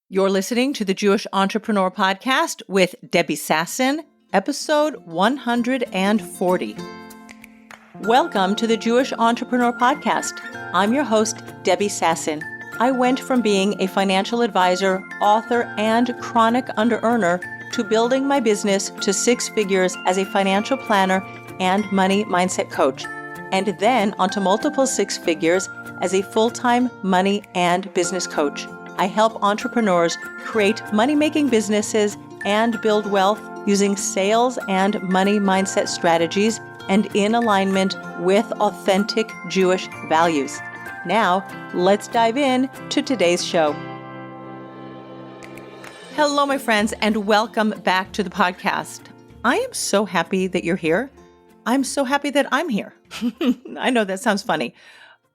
You're listening to the Jewish Entrepreneur Podcast with Debbie Sasson, episode 140. Welcome to the Jewish Entrepreneur Podcast. I'm your host, Debbie Sasson. I went from being a financial advisor, author, and chronic under-earner to building my business to six figures as a financial planner and money mindset coach, and then onto multiple six figures as a full-time money and business coach. I help entrepreneurs create money-making businesses and build wealth using sales and money mindset strategies and in alignment with authentic Jewish values. Now, let's dive in to today's show. Hello, my friends, and welcome back to the podcast. I am so happy that you're here. I'm so happy that I'm here. I know that sounds funny,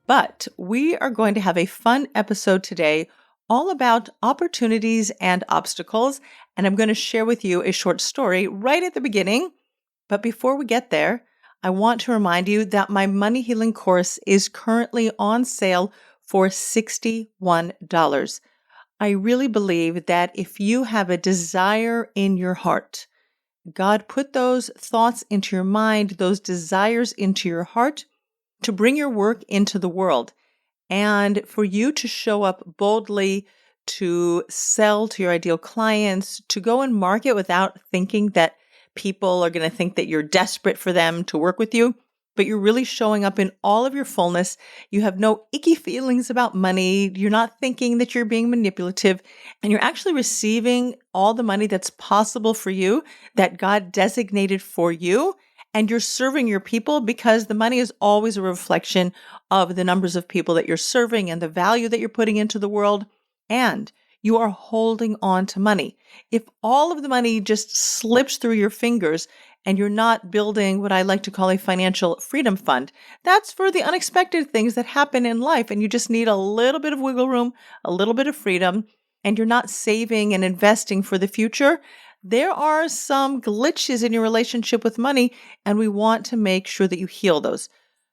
but we are going to have a fun episode today all about opportunities and obstacles, and I'm going to share with you a short story right at the beginning. But before we get there, I want to remind you that my money healing course is currently on sale for $61. I really believe that if you have a desire in your heart, God put those thoughts into your mind, those desires into your heart to bring your work into the world. And for you to show up boldly, to sell to your ideal clients, to go and market without thinking that people are going to think that you're desperate for them to work with you, but you're really showing up in all of your fullness. You have no icky feelings about money. You're not thinking that you're being manipulative, and you're actually receiving all the money that's possible for you, that God designated for you. And you're serving your people because the money is always a reflection of the numbers of people that you're serving and the value that you're putting into the world. And you are holding on to money. If all of the money just slips through your fingers and you're not building what I like to call a financial freedom fund, that's for the unexpected things that happen in life. And you just need a little bit of wiggle room, a little bit of freedom, and you're not saving and investing for the future. There are some glitches in your relationship with money, and we want to make sure that you heal those.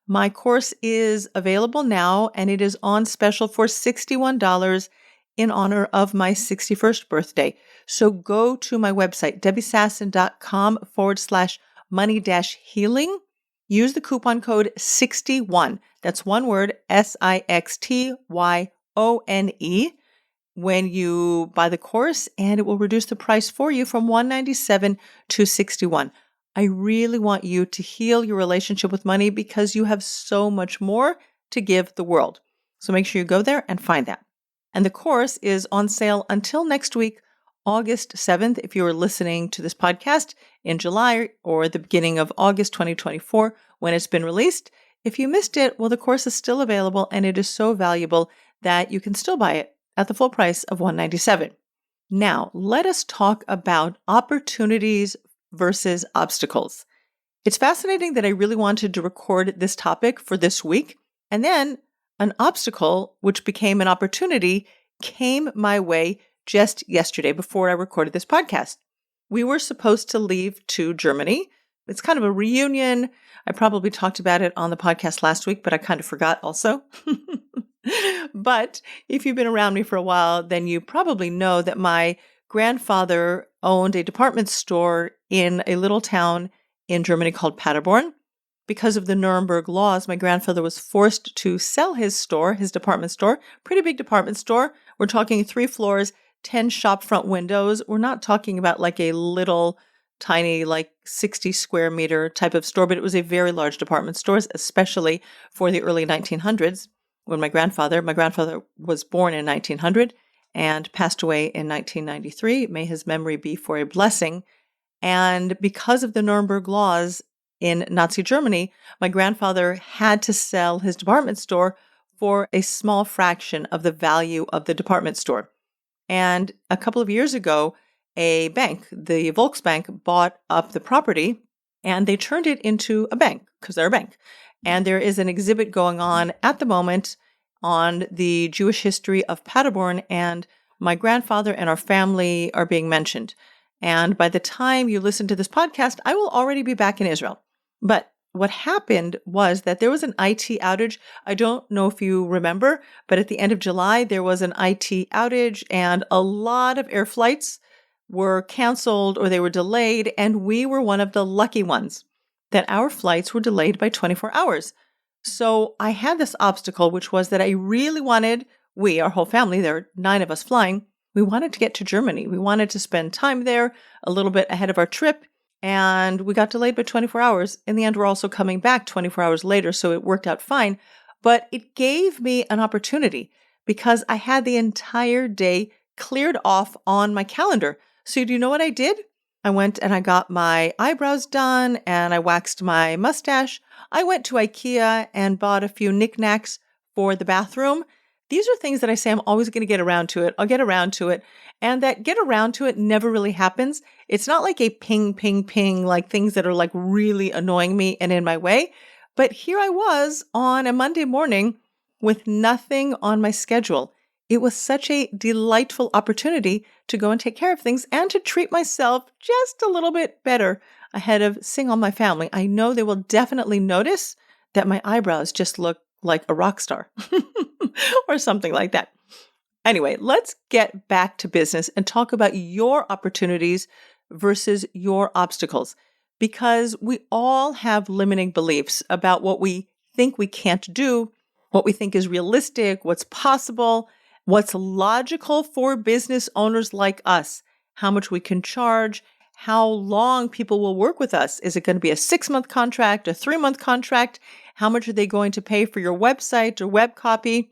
My course is available now, and it is on special for $61 in honor of my 61st birthday. So go to my website, debbiesasson.com/money-healing. Use the coupon code 61. That's one word, SIXTYONE. When you buy the course, and it will reduce the price for you from $197 to $61. I really want you to heal your relationship with money because you have so much more to give the world. So make sure you go there and find that. And the course is on sale until next week, August 7th, if you are listening to this podcast in July or the beginning of August 2024 when it's been released. If you missed it, well, the course is still available, and it is so valuable that you can still buy it at the full price of $197. Now, let us talk about opportunities versus obstacles. It's fascinating that I really wanted to record this topic for this week, and then an obstacle, which became an opportunity, came my way just yesterday before I recorded this podcast. We were supposed to leave to Germany. It's kind of a reunion. I probably talked about it on the podcast last week, but I kind of forgot also. But if you've been around me for a while, then you probably know that my grandfather owned a department store in a little town in Germany called Paderborn. Because of the Nuremberg laws, my grandfather was forced to sell his store, his department store, pretty big department store. We're talking 3 floors, 10 shop front windows. We're not talking about like a little tiny, like 60 square meter type of store, but it was a very large department store, especially for the early 1900s. When my grandfather was born in 1900 and passed away in 1993. May his memory be for a blessing. And because of the Nuremberg laws in Nazi Germany, my grandfather had to sell his department store for a small fraction of the value of the department store. And a couple of years ago, a bank, the Volksbank, bought up the property and they turned it into a bank because they're a bank. And there is an exhibit going on at the moment on the Jewish history of Paderborn, and my grandfather and our family are being mentioned. And by the time you listen to this podcast, I will already be back in Israel. But what happened was that there was an IT outage. I don't know if you remember, but at the end of July, there was an IT outage and a lot of air flights were canceled or they were delayed. And we were one of the lucky ones that our flights were delayed by 24 hours. So I had this obstacle, which was that I really wanted, our whole family, there are 9 of us flying, we wanted to get to Germany. We wanted to spend time there a little bit ahead of our trip. And we got delayed by 24 hours. In the end, we're also coming back 24 hours later, so it worked out fine. But it gave me an opportunity because I had the entire day cleared off on my calendar. So do you know what I did? I went and I got my eyebrows done and I waxed my mustache. I went to IKEA and bought a few knickknacks for the bathroom. These are things that I say I'm always going to get around to it. I'll get around to it. And that get around to it never really happens. It's not like a ping, ping, ping, like things that are like really annoying me and in my way. But here I was on a Monday morning with nothing on my schedule. It was such a delightful opportunity to go and take care of things and to treat myself just a little bit better ahead of seeing all my family. I know they will definitely notice that my eyebrows just look like a rock star or something like that. Anyway, let's get back to business and talk about your opportunities versus your obstacles, because we all have limiting beliefs about what we think we can't do, what we think is realistic, what's possible, what's logical for business owners like us, how much we can charge, how long people will work with us. Is it going to be a 6-month contract, a 3-month contract? How much are they going to pay for your website or web copy?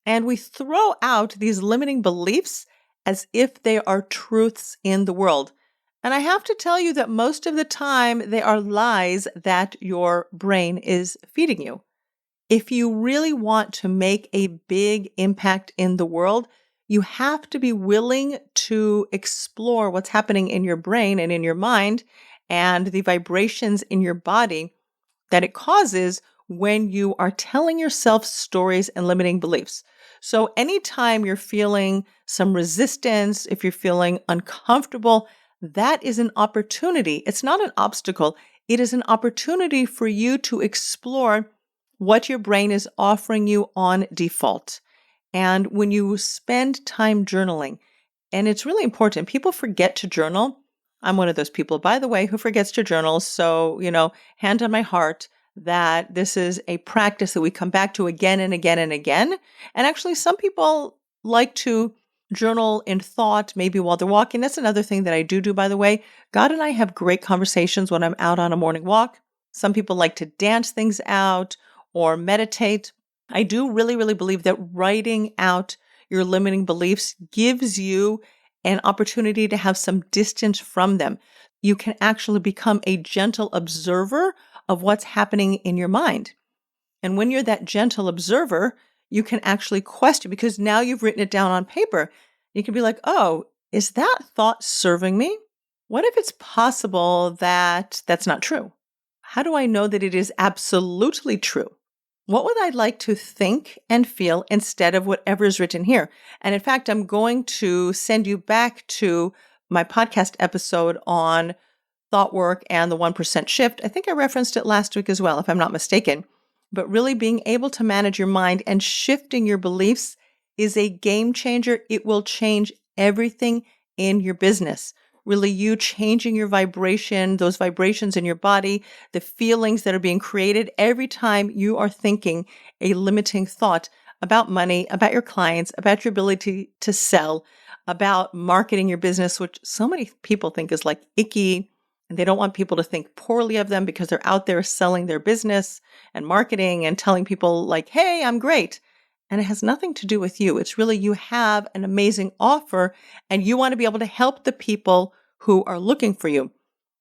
And we throw out these limiting beliefs as if they are truths in the world. And I have to tell you that most of the time they are lies that your brain is feeding you. If you really want to make a big impact in the world, you have to be willing to explore what's happening in your brain and in your mind and the vibrations in your body that it causes when you are telling yourself stories and limiting beliefs. So anytime you're feeling some resistance, if you're feeling uncomfortable, that is an opportunity. It's not an obstacle. It is an opportunity for you to explore what your brain is offering you on default. And when you spend time journaling, and it's really important, people forget to journal. I'm one of those people, by the way, who forgets to journal. So, hand on my heart that this is a practice that we come back to again and again and again. And actually, some people like to journal in thought, maybe while they're walking. That's another thing that I do, by the way. God and I have great conversations when I'm out on a morning walk. Some people like to dance things out or meditate. I do really, really believe that writing out your limiting beliefs gives you an opportunity to have some distance from them. You can actually become a gentle observer of what's happening in your mind. And when you're that gentle observer, you can actually question, because now you've written it down on paper. You can be like, oh, is that thought serving me? What if it's possible that that's not true? How do I know that it is absolutely true? What would I like to think and feel instead of whatever is written here? And in fact, I'm going to send you back to my podcast episode on thought work and the 1% shift. I think I referenced it last week as well, if I'm not mistaken. But really being able to manage your mind and shifting your beliefs is a game changer. It will change everything in your business. Really, you changing your vibration, those vibrations in your body, the feelings that are being created every time you are thinking a limiting thought about money, about your clients, about your ability to sell, about marketing your business, which so many people think is like icky. And they don't want people to think poorly of them because they're out there selling their business and marketing and telling people like, hey, I'm great. And it has nothing to do with you. It's really you have an amazing offer and you want to be able to help the people who are looking for you.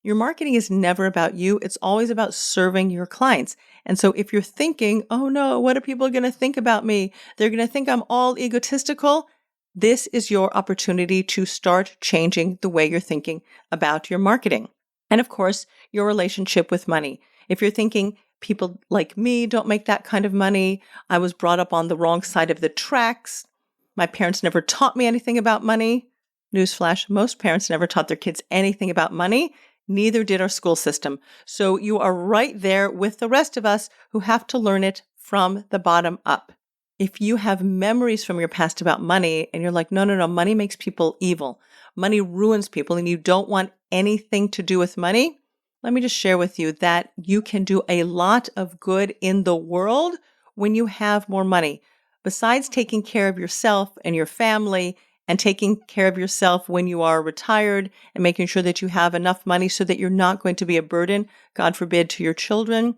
Your marketing is never about you. It's always about serving your clients. And so if you're thinking, oh no, what are people going to think about me? They're going to think I'm all egotistical. This is your opportunity to start changing the way you're thinking about your marketing. And of course, your relationship with money. If you're thinking people like me don't make that kind of money, I was brought up on the wrong side of the tracks, my parents never taught me anything about money. Newsflash, most parents never taught their kids anything about money. Neither did our school system. So you are right there with the rest of us who have to learn it from the bottom up. If you have memories from your past about money and you're like, no, money makes people evil. Money ruins people and you don't want anything to do with money. Let me just share with you that you can do a lot of good in the world when you have more money. Besides taking care of yourself and your family and taking care of yourself when you are retired and making sure that you have enough money so that you're not going to be a burden, God forbid, to your children,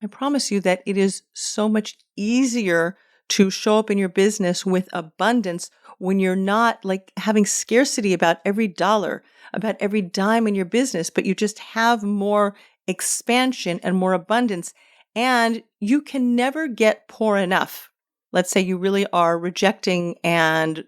I promise you that it is so much easier to show up in your business with abundance when you're not like having scarcity about every dollar, about every dime in your business, but you just have more expansion and more abundance. And you can never get poor enough. Let's say you really are rejecting and,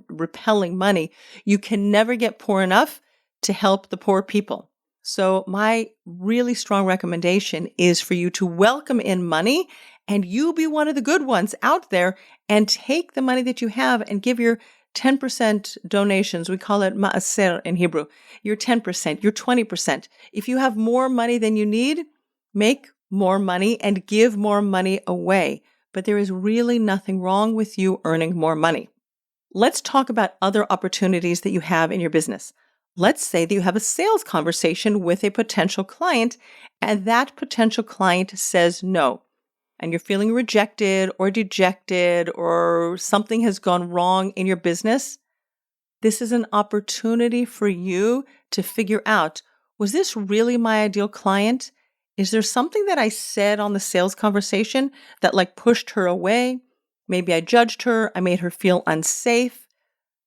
repelling money. You can never get poor enough to help the poor people. So my really strong recommendation is for you to welcome in money and you be one of the good ones out there and take the money that you have and give your 10% donations. We call it ma'aser in Hebrew. Your 10%, your 20%. If you have more money than you need, make more money and give more money away. But there is really nothing wrong with you earning more money. Let's talk about other opportunities that you have in your business. Let's say that you have a sales conversation with a potential client and that potential client says no, and you're feeling rejected or dejected or something has gone wrong in your business. This is an opportunity for you to figure out, was this really my ideal client? Is there something that I said on the sales conversation that pushed her away? Maybe I judged her. I made her feel unsafe.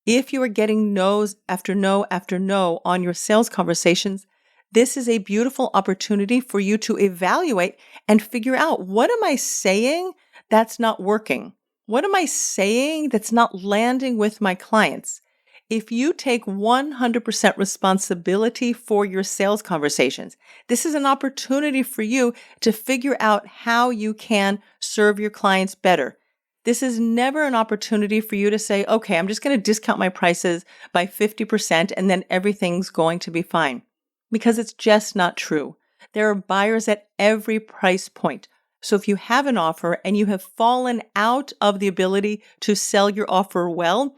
If you are getting no's after no after no on your sales conversations, this is a beautiful opportunity for you to evaluate and figure out, what am I saying that's not working? What am I saying that's not landing with my clients? If you take 100% responsibility for your sales conversations, this is an opportunity for you to figure out how you can serve your clients better. This is never an opportunity for you to say, okay, I'm just going to discount my prices by 50% and then everything's going to be fine. Because it's just not true. There are buyers at every price point. So if you have an offer and you have fallen out of the ability to sell your offer well,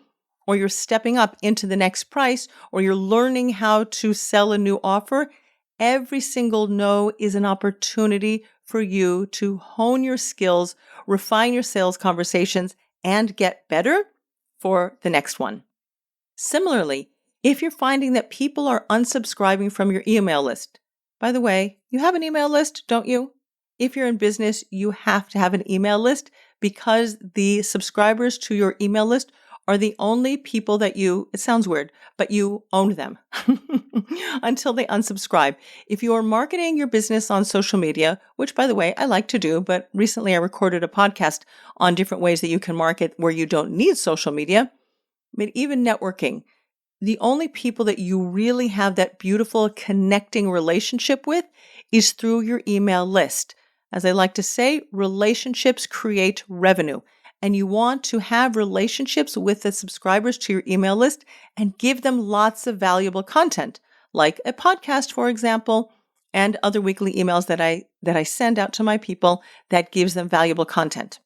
or you're stepping up into the next price, or you're learning how to sell a new offer, every single no is an opportunity for you to hone your skills, refine your sales conversations, and get better for the next one. Similarly, if you're finding that people are unsubscribing from your email list, by the way, you have an email list, don't you? If you're in business, you have to have an email list because the subscribers to your email list are the only people that it sounds weird, but you own them until they unsubscribe. If you are marketing your business on social media, which by the way, I like to do, but recently I recorded a podcast on different ways that you can market where you don't need social media, but even networking, the only people that you really have that beautiful connecting relationship with is through your email list. As I like to say, relationships create revenue. And you want to have relationships with the subscribers to your email list and give them lots of valuable content, like a podcast, for example, and other weekly emails that I send out to my people that gives them valuable content.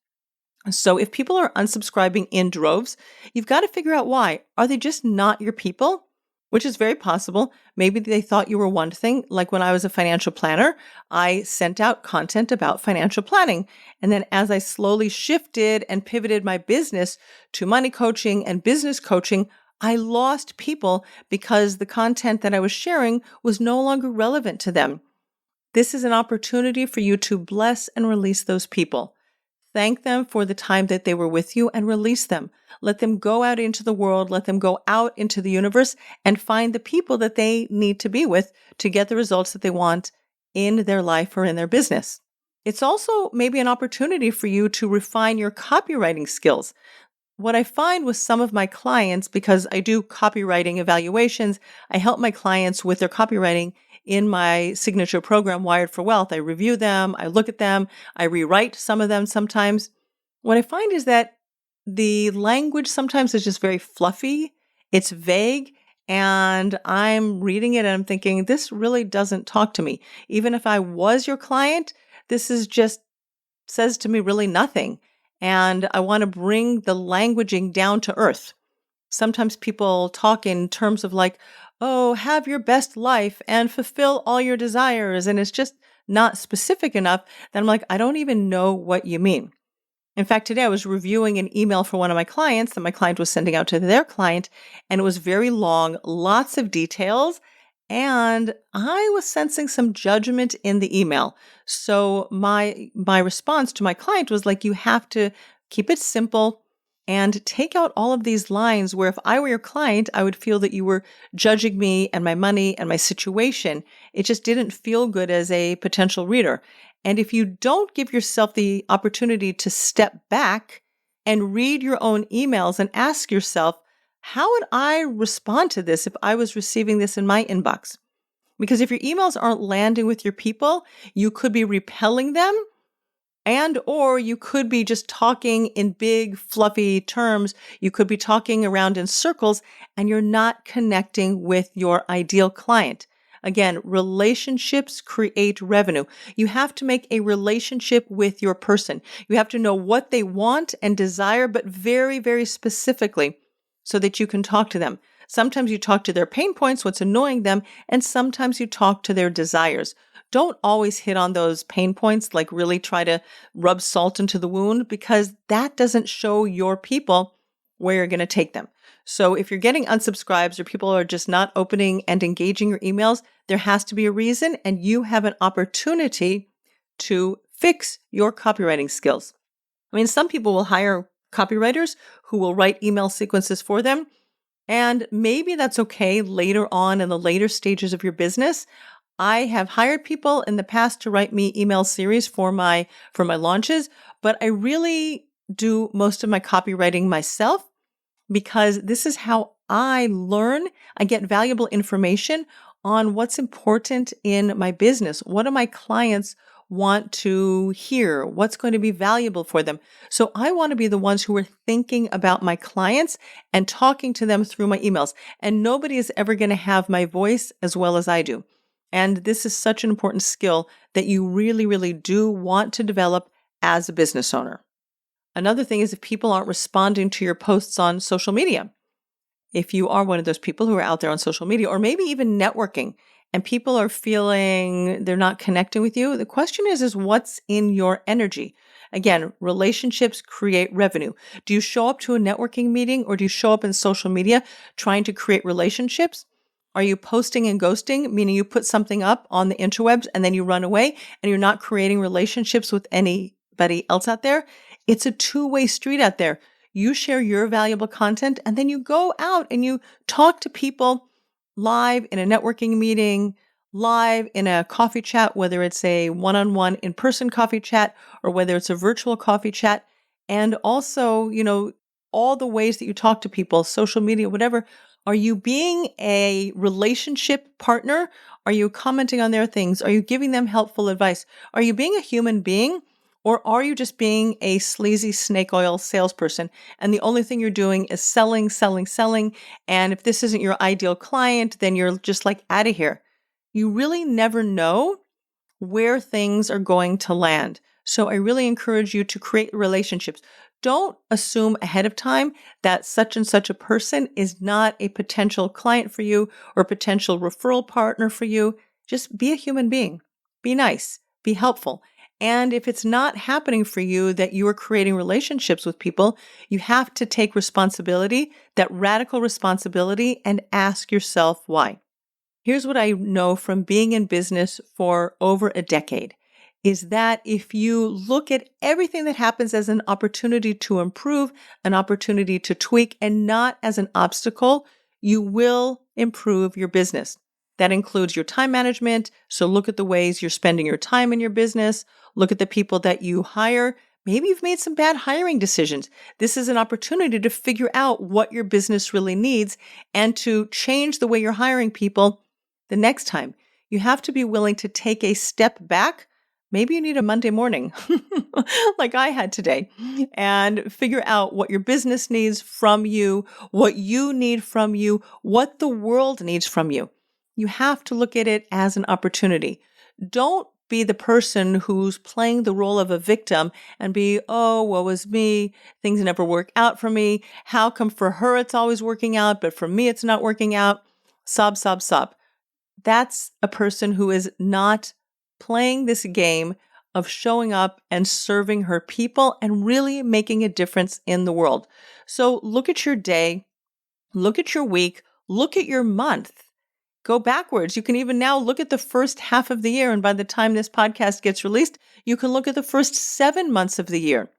So if people are unsubscribing in droves, you've got to figure out why. Are they just not your people? Which is very possible. Maybe they thought you were one thing. Like when I was a financial planner, I sent out content about financial planning. And then as I slowly shifted and pivoted my business to money coaching and business coaching, I lost people because the content that I was sharing was no longer relevant to them. This is an opportunity for you to bless and release those people. Thank them for the time that they were with you and release them. Let them go out into the world. Let them go out into the universe and find the people that they need to be with to get the results that they want in their life or in their business. It's also maybe an opportunity for you to refine your copywriting skills. What I find with some of my clients, because I do copywriting evaluations, I help my clients with their copywriting in my signature program, Wired for Wealth. I review them, I look at them, I rewrite some of them sometimes. What I find is that the language sometimes is just very fluffy, it's vague, and I'm reading it and I'm thinking, this really doesn't talk to me. Even if I was your client, this is just says to me really nothing. And I want to bring the languaging down to earth. Sometimes people talk in terms of like, oh, have your best life and fulfill all your desires. And it's just not specific enough that I'm like, I don't even know what you mean. In fact, today I was reviewing an email for one of my clients that my client was sending out to their client, and it was very long, lots of details, and I was sensing some judgment in the email. So my response to my client was like, you have to keep it simple and take out all of these lines where if I were your client, I would feel that you were judging me and my money and my situation. It just didn't feel good as a potential reader. And if you don't give yourself the opportunity to step back and read your own emails and ask yourself, how would I respond to this if I was receiving this in my inbox? Because if your emails aren't landing with your people, you could be repelling them, and or you could be just talking in big fluffy terms. You could be talking around in circles and you're not connecting with your ideal client. Again, relationships create revenue. You have to make a relationship with your person. You have to know what they want and desire, but very, very specifically so that you can talk to them. Sometimes you talk to their pain points, what's annoying them, and sometimes you talk to their desires. Don't always hit on those pain points, like really try to rub salt into the wound, because that doesn't show your people where you're going to take them. So if you're getting unsubscribes or people are just not opening and engaging your emails, there has to be a reason, and you have an opportunity to fix your copywriting skills. I mean, some people will hire copywriters who will write email sequences for them, and maybe that's okay later on in the later stages of your business. I have hired people in the past to write me email series for my launches, but I really do most of my copywriting myself because this is how I learn. I get valuable information on what's important in my business. What do my clients want to hear? What's going to be valuable for them? So I want to be the ones who are thinking about my clients and talking to them through my emails. And nobody is ever going to have my voice as well as I do. And this is such an important skill that you really, really do want to develop as a business owner. Another thing is if people aren't responding to your posts on social media. If you are one of those people who are out there on social media or maybe even networking and people are feeling they're not connecting with you, the question is what's in your energy? Again, relationships create revenue. Do you show up to a networking meeting or do you show up in social media trying to create relationships? Are you posting and ghosting, meaning you put something up on the interwebs and then you run away and you're not creating relationships with anybody else out there? It's a two-way street out there. You share your valuable content and then you go out and you talk to people live in a networking meeting, live in a coffee chat, whether it's a one-on-one in-person coffee chat or whether it's a virtual coffee chat. And also, all the ways that you talk to people, social media, whatever. Are you being a relationship partner? Are you commenting on their things? Are you giving them helpful advice? Are you being a human being? Or are you just being a sleazy snake oil salesperson and the only thing you're doing is selling, selling, selling? And if this isn't your ideal client, then you're just like out of here. You really never know where things are going to land. So I really encourage you to create relationships. Don't assume ahead of time that such and such a person is not a potential client for you or potential referral partner for you. Just be a human being. Be nice. Be helpful. And if it's not happening for you that you are creating relationships with people, you have to take responsibility, that radical responsibility, and ask yourself why. Here's what I know from being in business for over a decade, is that if you look at everything that happens as an opportunity to improve, an opportunity to tweak, and not as an obstacle, you will improve your business. That includes your time management. So look at the ways you're spending your time in your business. Look at the people that you hire. Maybe you've made some bad hiring decisions. This is an opportunity to figure out what your business really needs and to change the way you're hiring people the next time. You have to be willing to take a step back Maybe you need a Monday morning like I had today, and figure out what your business needs from you, what you need from you, what the world needs from you. You have to look at it as an opportunity. Don't be the person who's playing the role of a victim and be, oh, woe is me. Things never work out for me. How come for her it's always working out, but for me it's not working out? Sob, sob, sob. That's a person who is not playing this game of showing up and serving her people and really making a difference in the world. So look at your day, look at your week, look at your month. Go backwards. You can even now look at the first half of the year. And by the time this podcast gets released, you can look at the first 7 months of the year.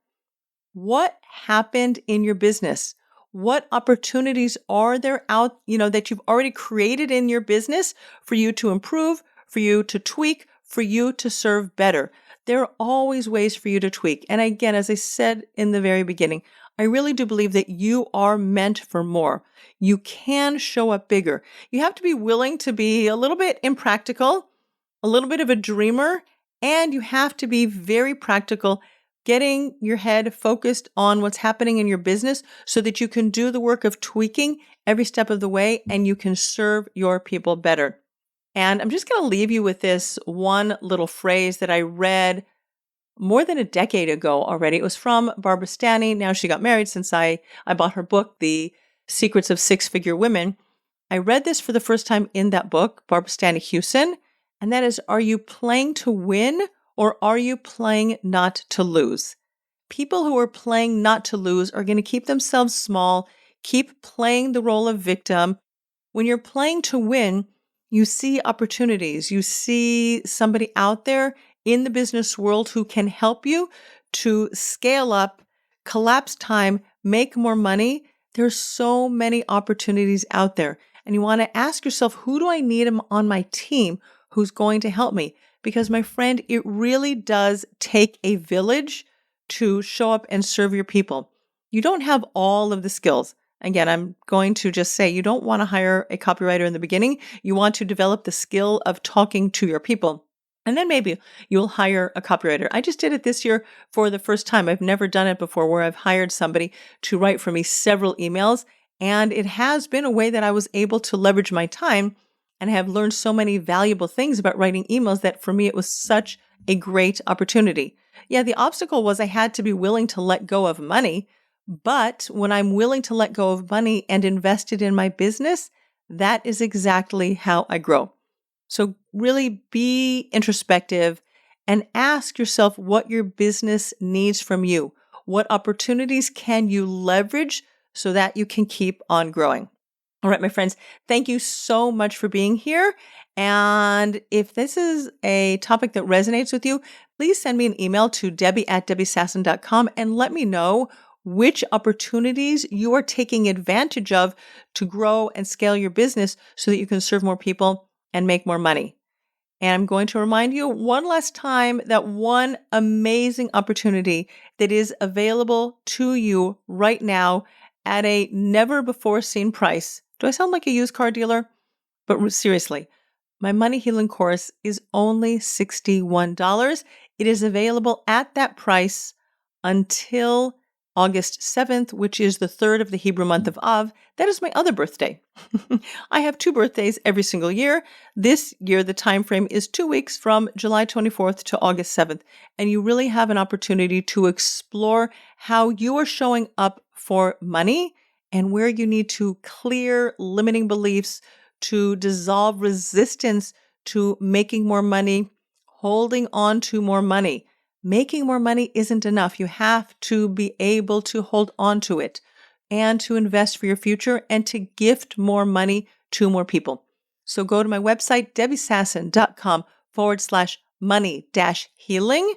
What happened in your business? What opportunities are there out, that you've already created in your business for you to improve, for you to tweak, for you to serve better? There are always ways for you to tweak. And again, as I said in the very beginning, I really do believe that you are meant for more. You can show up bigger. You have to be willing to be a little bit impractical, a little bit of a dreamer, and you have to be very practical, getting your head focused on what's happening in your business so that you can do the work of tweaking every step of the way and you can serve your people better. And I'm just going to leave you with this one little phrase that I read more than a decade ago already. It was from Barbara Stanny. Now she got married since I bought her book, The Secrets of Six-Figure Women. I read this for the first time in that book, Barbara Stanny Hewson, and that is, are you playing to win or are you playing not to lose? People who are playing not to lose are going to keep themselves small, keep playing the role of victim. When you're playing to win, you see opportunities. You see somebody out there in the business world who can help you to scale up, collapse time, make more money. There's so many opportunities out there. And you want to ask yourself, who do I need on my team who's going to help me? Because my friend, it really does take a village to show up and serve your people. You don't have all of the skills. Again, I'm going to just say you don't want to hire a copywriter in the beginning. You want to develop the skill of talking to your people. And then maybe you'll hire a copywriter. I just did it this year for the first time. I've never done it before where I've hired somebody to write for me several emails. And it has been a way that I was able to leverage my time and have learned so many valuable things about writing emails that for me, it was such a great opportunity. Yeah, the obstacle was I had to be willing to let go of money. But when I'm willing to let go of money and invest it in my business, that is exactly how I grow. So really be introspective and ask yourself what your business needs from you. What opportunities can you leverage so that you can keep on growing? All right, my friends, thank you so much for being here. And if this is a topic that resonates with you, please send me an email to debbie@debbiesasson.com and let me know which opportunities you are taking advantage of to grow and scale your business so that you can serve more people and make more money. And I'm going to remind you one last time that one amazing opportunity that is available to you right now at a never before seen price. Do I sound like a used car dealer? But seriously, my Money Healing course is only $61. It is available at that price until August 7th, which is the third of the Hebrew month of Av. That is my other birthday. I have 2 birthdays every single year. This year, the time frame is 2 weeks from July 24th to August 7th. And you really have an opportunity to explore how you are showing up for money and where you need to clear limiting beliefs, to dissolve resistance to making more money, holding on to more money. Making more money isn't enough. You have to be able to hold on to it and to invest for your future and to gift more money to more people. So go to my website, debbiesasson.com/money-healing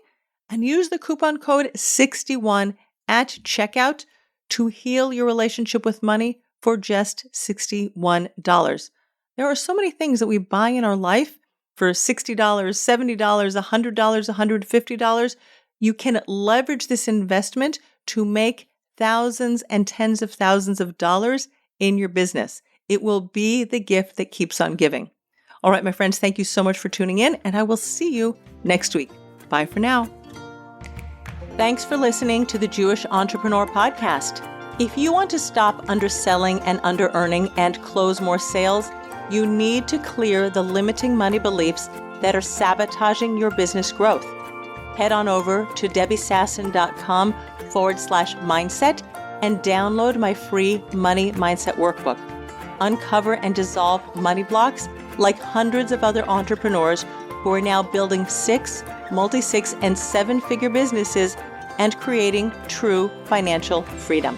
and use the coupon code 61 at checkout to heal your relationship with money for just $61. There are so many things that we buy in our life for $60, $70, $100, $150, you can leverage this investment to make thousands and tens of thousands of dollars in your business. It will be the gift that keeps on giving. All right, my friends, thank you so much for tuning in, and I will see you next week. Bye for now. Thanks for listening to the Jewish Entrepreneur Podcast. If you want to stop underselling and under-earning and close more sales, you need to clear the limiting money beliefs that are sabotaging your business growth. Head on over to debbiesasson.com/mindset and download my free Money Mindset Workbook. Uncover and dissolve money blocks like hundreds of other entrepreneurs who are now building 6, multi-6, and 7-figure businesses and creating true financial freedom.